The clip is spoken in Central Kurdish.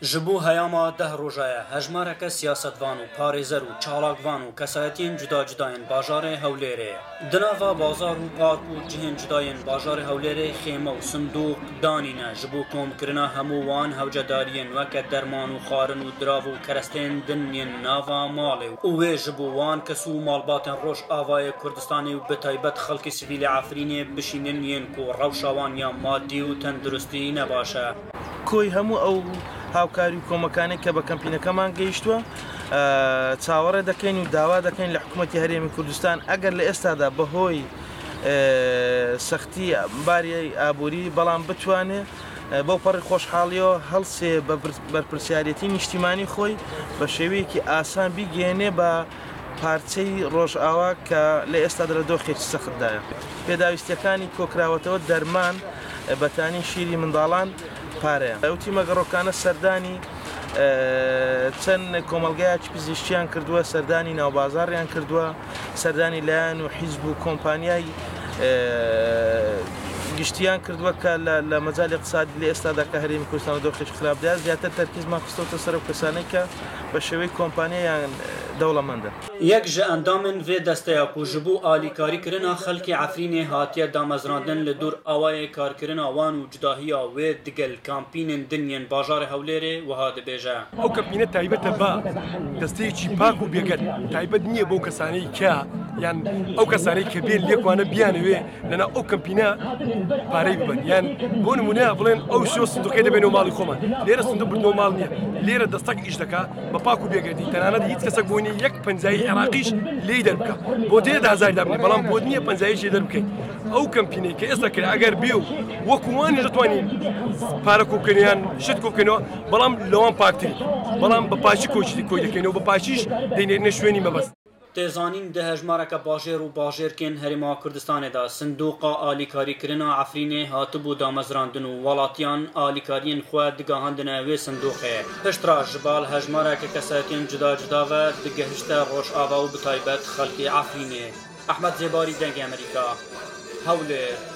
جبو هیاما 10 روزه هجمارک سیاستوان و پارێزەر و چالاکوان و کەسایەتین جدا جداین باژارê Hewlêrê. Di nava bazar û park û cihên cudayên bajarê Hewlêrê xême û sindûq danîne ji bo komkirina hemû wan hewcedariyên weke derman û xwarin û dirav û kerestên din yên nava malê û wê ji bo wan kes û malbatên Rojavayê Kurdistanê û bi taybet xelkê sivîlê Efrînê bişînin yên ku rewşa wan ya maddî û tenduristî ne baş e. کۆی هەموو ئەو هاوکاری و کۆمەکانی کە بە کەمپینەکەمان گەیشتووە چاوەڕێ دەکەین و داوا دەکەین لە حکوومەتی هەرێمی کوردستان ئەگەر لە ئێستادا بەهۆی سەختی باری ئابووری بەڵام بتوانێ بەو پەڕی خۆشحاڵیەوە هەڵسێ بە بەرپرسیارەتی نیشتیمانی خۆی بە شێوەیەکی ئاسان بیگەێنێ بە پارچەی ڕۆژئاوا کە لە ئێستادا لە دۆخێکی سەختدایە. پێداویستیەکانی کۆکراوەتەوە دەرمان بەتانی شیری منداڵان پارەیە. ئەوتی مەگەڕۆکانە سەردانی چەند کۆمەلگایکی پزیشکیان کردووە، سەردانی ناوبازاڕیان کردووە، سەردانی لایەن و حیزب و کۆمپانیای گشتیان کردووە کە لە مەجالی اقتصادی لە ئێستادا کە هەرێمی کوردستان و دۆخێکی خراپدایە زیاتر تەرکیزمان خستۆتە سەر و کەسانەی کە بە شێوەی کۆمپانیایان دەوڵەمەندە. یەک ji endamên vê desteya ku ji bo alîkarîkirina xelkê Efrînê hatiye damezrandin li dûr awayê karkirina wan û cudahiya wê digel kampînên din yên bajarê Hewlêrê wiha dibêje. ئەو کەمپینە تایبەتە بە دەستەیەکی پاک و بێگەر تایبەت نییە بۆ کەسانەی کە یان ئەو کەسانەی کە بێن لێکوانە بیانوێ لەنا ئەو کەمپینە پارەی ببن یان بۆ نمونە بڵێن ئەو شۆ سندوقەکەی دەبێنەوە ماڵی خۆمان لێرە سندوق بردنەوە ماڵ نییە لێرە دەستەک ئیش دەکا بە پاک و بێگەردی تەنانەت هیچ کەسەک بۆ نیە یەک پەنجایی عێراقیش لێی دەربکە بۆ 10,000 دابنێ بەڵام بۆ نییە پەنجاییشی دەربکەیت. ئەو کەمپینەی کە ئێستا کرد ئەگەر بێ و وەکووانی دەتوانین پارە کۆبکەنیان شت کۆبکەنەوە بەڵام لەوان پاکتری بەڵام بە پاشی کۆچی کۆی دەکەینەوە بە پاشیش دەینێنە شوێنی مەبەست. تێزانین di hejmareka bajêr û bajêrkên Herêma Kurdistanê da sindoqa alîkarîkirina Efrînê hatibû damezrandin û welatiyan alîkariyên xwe digihandine wê sindoqê. Piştra ji bal hejmareke kesayetên cuda cuda ve digihişte Rojava û bi taybet xelkê Efrînê. Ehmed Zêbarî, Dengê Amerîka, Hewlêr.